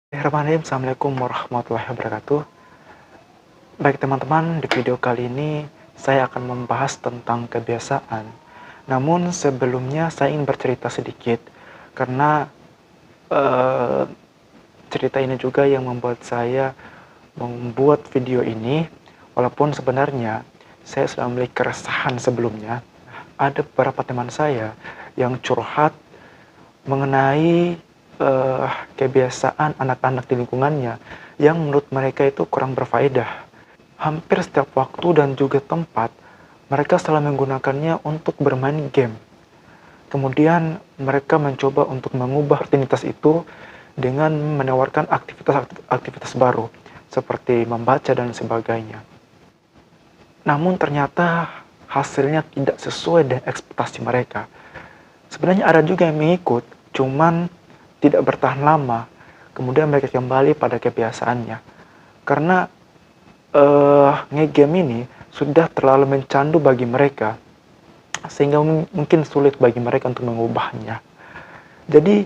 Bismillahirrahmanirrahim. Assalamualaikum warahmatullahi wabarakatuh. Baik teman-teman, di video kali ini saya akan membahas tentang kebiasaan. Namun sebelumnya saya ingin bercerita sedikit karena cerita ini juga yang membuat saya membuat video ini. Walaupun sebenarnya saya sudah memiliki keresahan sebelumnya. Ada beberapa teman saya yang curhat mengenai kebiasaan anak-anak di lingkungannya yang menurut mereka itu kurang berfaedah. Hampir setiap waktu dan juga tempat, mereka selalu menggunakannya untuk bermain game. Kemudian mereka mencoba untuk mengubah rutinitas itu dengan menawarkan aktivitas baru, seperti membaca dan sebagainya. Namun ternyata hasilnya tidak sesuai dengan ekspektasi mereka. Sebenarnya ada juga yang mengikut, cuman tidak bertahan lama, kemudian mereka kembali pada kebiasaannya. Karena ngegame ini sudah terlalu mencandu bagi mereka, sehingga mungkin sulit bagi mereka untuk mengubahnya. Jadi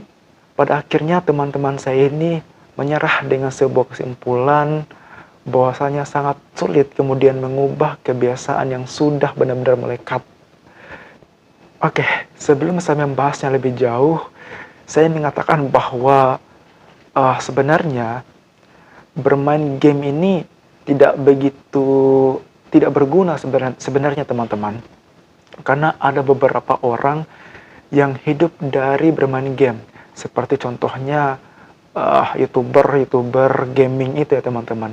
pada akhirnya teman-teman saya ini menyerah dengan sebuah kesimpulan bahwasanya sangat sulit kemudian mengubah kebiasaan yang sudah benar-benar melekat. Oke, sebelum saya membahasnya lebih jauh, saya mengatakan bahwa sebenarnya bermain game ini tidak berguna sebenarnya teman-teman. Karena ada beberapa orang yang hidup dari bermain game. Seperti contohnya YouTuber gaming itu ya teman-teman.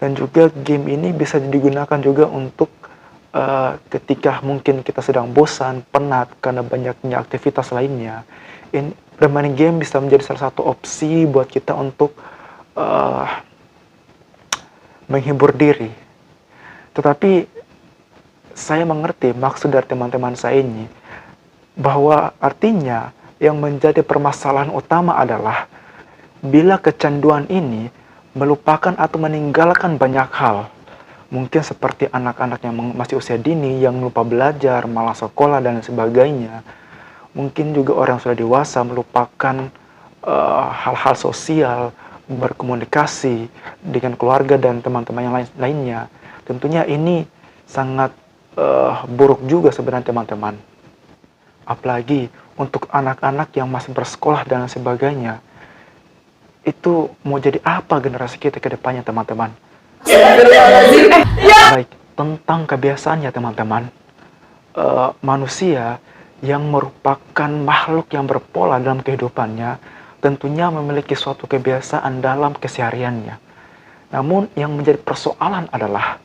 Dan juga game ini bisa digunakan juga untuk ketika mungkin kita sedang bosan, penat karena banyaknya aktivitas lainnya, bermain game bisa menjadi salah satu opsi buat kita untuk menghibur diri. Tetapi saya mengerti maksud dari teman-teman saya ini, bahwa artinya yang menjadi permasalahan utama adalah bila kecanduan ini melupakan atau meninggalkan banyak hal. Mungkin seperti anak-anak yang masih usia dini yang lupa belajar, malas sekolah, dan sebagainya. Mungkin juga orang yang sudah dewasa melupakan hal-hal sosial, berkomunikasi dengan keluarga dan teman-teman yang lainnya. Tentunya ini sangat buruk juga sebenarnya teman-teman. Apalagi untuk anak-anak yang masih bersekolah dan sebagainya. Itu mau jadi apa generasi kita ke depannya teman-teman? Baik, tentang kebiasaannya teman-teman, manusia yang merupakan makhluk yang berpola dalam kehidupannya tentunya memiliki suatu kebiasaan dalam kesehariannya. Namun yang menjadi persoalan adalah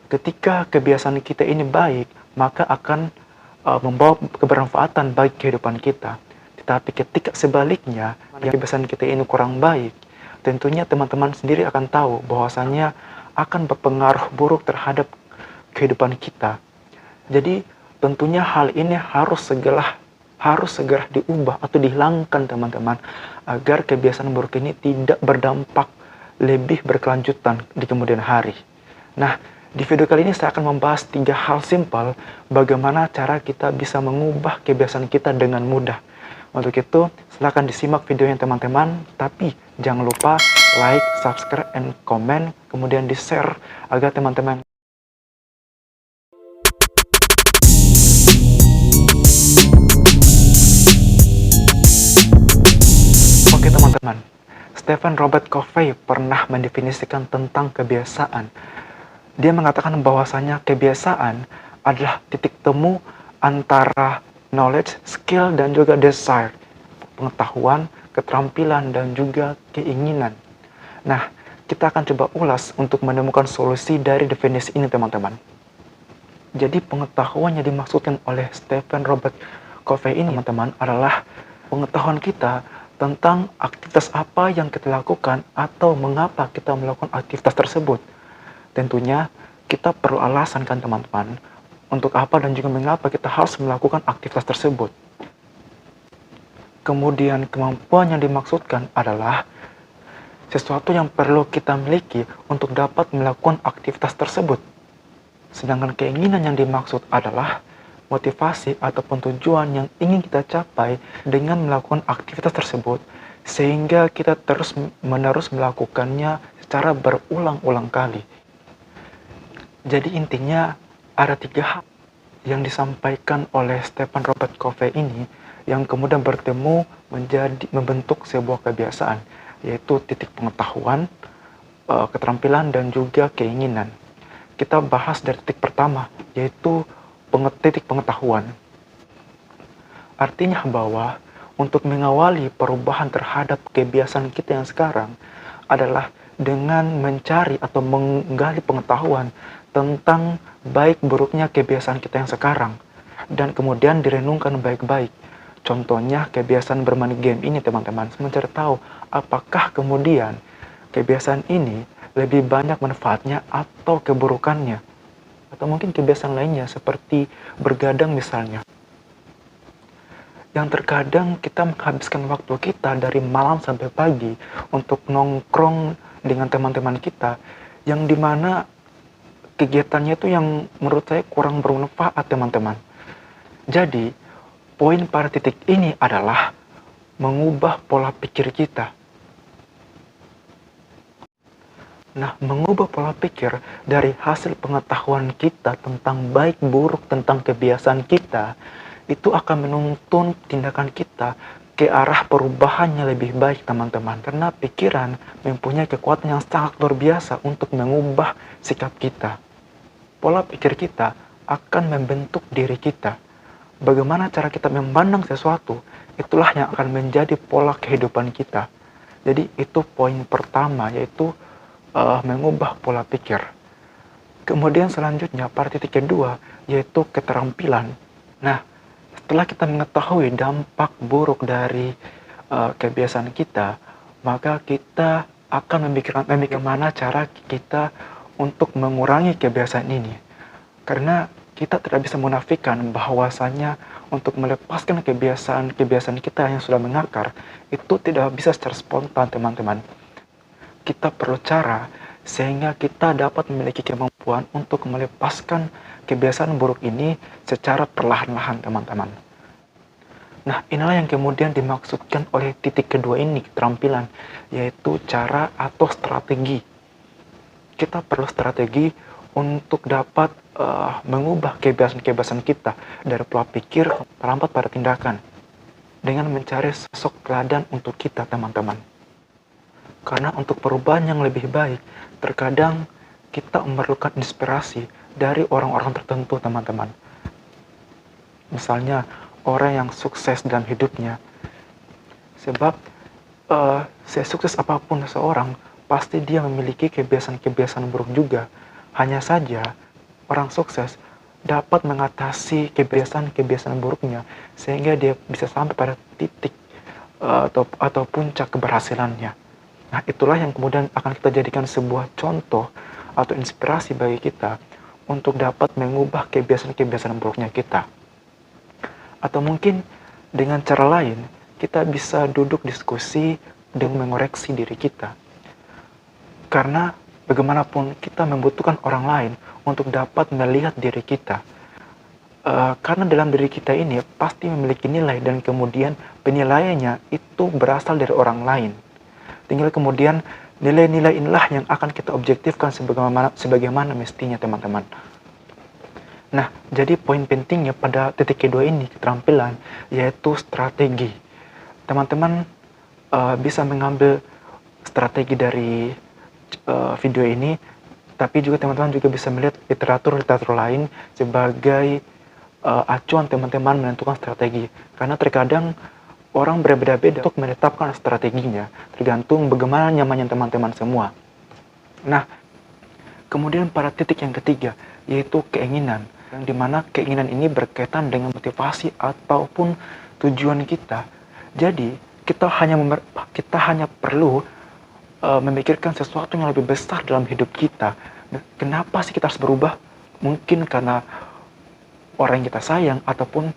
ketika kebiasaan kita ini baik, maka akan membawa kebermanfaatan bagi kehidupan kita. Tetapi ketika sebaliknya, kebiasaan kita ini kurang baik, tentunya teman-teman sendiri akan tahu bahwasannya akan berpengaruh buruk terhadap kehidupan kita. Jadi tentunya hal ini harus segera diubah atau dihilangkan teman-teman, agar kebiasaan buruk ini tidak berdampak lebih berkelanjutan di kemudian hari. Nah, di video kali ini saya akan membahas 3 hal simpel bagaimana cara kita bisa mengubah kebiasaan kita dengan mudah. Untuk itu, silahkan disimak videonya teman-teman, tapi jangan lupa like, subscribe, and comment, kemudian di-share agar teman-teman. Oke teman-teman, Stephen Robert Covey pernah mendefinisikan tentang kebiasaan. Dia mengatakan bahwasanya kebiasaan adalah titik temu antara knowledge, skill, dan juga desire, pengetahuan, keterampilan, dan juga keinginan. Nah, kita akan coba ulas untuk menemukan solusi dari definisi ini teman-teman. Jadi pengetahuan yang dimaksudkan oleh Stephen Robert Covey ini teman-teman adalah pengetahuan kita tentang aktivitas apa yang kita lakukan atau mengapa kita melakukan aktivitas tersebut. Tentunya kita perlu alasan kan teman-teman, untuk apa dan juga mengapa kita harus melakukan aktivitas tersebut. Kemudian kemampuan yang dimaksudkan adalah sesuatu yang perlu kita miliki untuk dapat melakukan aktivitas tersebut. Sedangkan keinginan yang dimaksud adalah motivasi ataupun tujuan yang ingin kita capai dengan melakukan aktivitas tersebut, sehingga kita terus-menerus melakukannya secara berulang-ulang kali. Jadi intinya ada 3 hal yang disampaikan oleh Stephen Robert Covey ini yang kemudian bertemu membentuk sebuah kebiasaan, yaitu titik pengetahuan, keterampilan, dan juga keinginan. Kita bahas dari titik pertama, yaitu titik pengetahuan. Artinya bahwa untuk mengawali perubahan terhadap kebiasaan kita yang sekarang adalah dengan mencari atau menggali pengetahuan tentang baik buruknya kebiasaan kita yang sekarang, dan kemudian direnungkan baik-baik. Contohnya kebiasaan bermain game ini, teman-teman, mencari tahu apakah kemudian kebiasaan ini lebih banyak manfaatnya atau keburukannya, atau mungkin kebiasaan lainnya seperti bergadang misalnya, yang terkadang kita menghabiskan waktu kita dari malam sampai pagi untuk nongkrong dengan teman-teman kita, yang dimana kegiatannya itu yang menurut saya kurang bermanfaat, teman-teman. Jadi poin pada titik ini adalah mengubah pola pikir kita. Nah, mengubah pola pikir dari hasil pengetahuan kita tentang baik buruk tentang kebiasaan kita, itu akan menuntun tindakan kita ke arah perubahannya lebih baik, teman-teman. Karena pikiran mempunyai kekuatan yang sangat luar biasa untuk mengubah sikap kita. Pola pikir kita akan membentuk diri kita. Bagaimana cara kita memandang sesuatu, itulah yang akan menjadi pola kehidupan kita. Jadi itu poin pertama, yaitu mengubah pola pikir. Kemudian selanjutnya pada titik kedua, yaitu keterampilan. Nah, setelah kita mengetahui dampak buruk dari kebiasaan kita, maka kita akan memikirkan bagaimana cara kita untuk mengurangi kebiasaan ini. Karena kita tidak bisa menafikan bahwasanya untuk melepaskan kebiasaan kita yang sudah mengakar, itu tidak bisa secara spontan, teman-teman. Kita perlu cara sehingga kita dapat memiliki kemampuan untuk melepaskan kebiasaan buruk ini secara perlahan-lahan, teman-teman. Nah, inilah yang kemudian dimaksudkan oleh titik kedua ini, keterampilan, yaitu cara atau strategi. Kita perlu strategi untuk dapat mengubah kebiasaan-kebiasaan kita dari pola pikir merambat pada tindakan dengan mencari sosok teladan untuk kita, teman-teman. Karena untuk perubahan yang lebih baik, terkadang kita memerlukan inspirasi dari orang-orang tertentu, teman-teman. Misalnya, orang yang sukses dalam hidupnya. Sebab, sesukses apapun seseorang, pasti dia memiliki kebiasaan-kebiasaan buruk juga. Hanya saja, orang sukses dapat mengatasi kebiasaan-kebiasaan buruknya, sehingga dia bisa sampai pada titik atau puncak keberhasilannya. Nah, itulah yang kemudian akan kita jadikan sebuah contoh atau inspirasi bagi kita untuk dapat mengubah kebiasaan-kebiasaan buruknya kita. Atau mungkin dengan cara lain, kita bisa duduk diskusi dan mengoreksi diri kita. Karena bagaimanapun kita membutuhkan orang lain untuk dapat melihat diri kita. Karena dalam diri kita ini pasti memiliki nilai dan kemudian penilaiannya itu berasal dari orang lain. Tinggal kemudian nilai-nilai inilah yang akan kita objektifkan sebagaimana mestinya, teman-teman. Nah, jadi poin pentingnya pada titik kedua ini, keterampilan, yaitu strategi. Teman-teman bisa mengambil strategi dari video ini, tapi juga teman-teman juga bisa melihat literatur lain sebagai acuan teman-teman menentukan strategi. Karena terkadang orang berbeda-beda untuk menetapkan strateginya, tergantung bagaimana nyamannya teman-teman semua. Nah, kemudian pada titik yang ketiga, yaitu keinginan, yang dimana keinginan ini berkaitan dengan motivasi ataupun tujuan kita. Jadi, kita hanya perlu memikirkan sesuatu yang lebih besar dalam hidup kita. Kenapa sih kita harus berubah? Mungkin karena orang yang kita sayang ataupun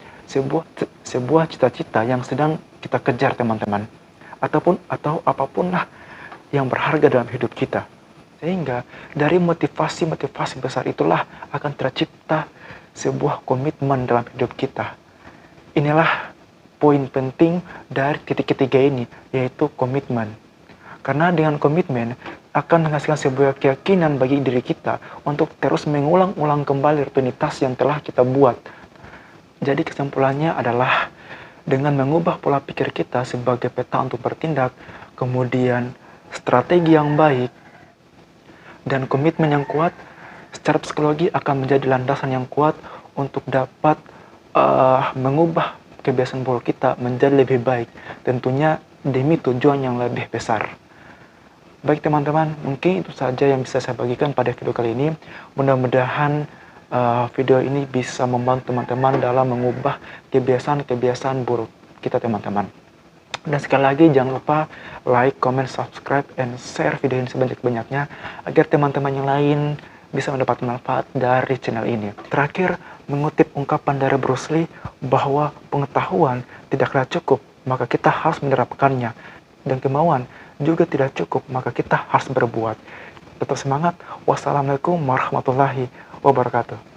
sebuah cita-cita yang sedang kita kejar, teman-teman, atau apapun lah yang berharga dalam hidup kita. Sehingga dari motivasi-motivasi besar itulah akan tercipta sebuah komitmen dalam hidup kita. Inilah poin penting dari titik ketiga ini, yaitu komitmen. Karena dengan komitmen akan menghasilkan sebuah keyakinan bagi diri kita untuk terus mengulang-ulang kembali rutinitas yang telah kita buat. Jadi kesimpulannya adalah dengan mengubah pola pikir kita sebagai peta untuk bertindak, kemudian strategi yang baik, dan komitmen yang kuat, secara psikologi akan menjadi landasan yang kuat untuk dapat mengubah kebiasaan buruk kita menjadi lebih baik. Tentunya demi tujuan yang lebih besar. Baik teman-teman, mungkin itu saja yang bisa saya bagikan pada video kali ini. Mudah-mudahan video ini bisa membantu teman-teman dalam mengubah kebiasaan-kebiasaan buruk kita teman-teman. Dan sekali lagi jangan lupa like, comment, subscribe, and share video ini sebanyak-banyaknya agar teman-teman yang lain bisa mendapat manfaat dari channel ini. Terakhir, mengutip ungkapan dari Bruce Lee bahwa pengetahuan tidaklah cukup, maka kita harus menerapkannya. Dan kemauan juga tidak cukup, maka kita harus berbuat. Tetap semangat. Wassalamualaikum warahmatullahi wabarakatuh.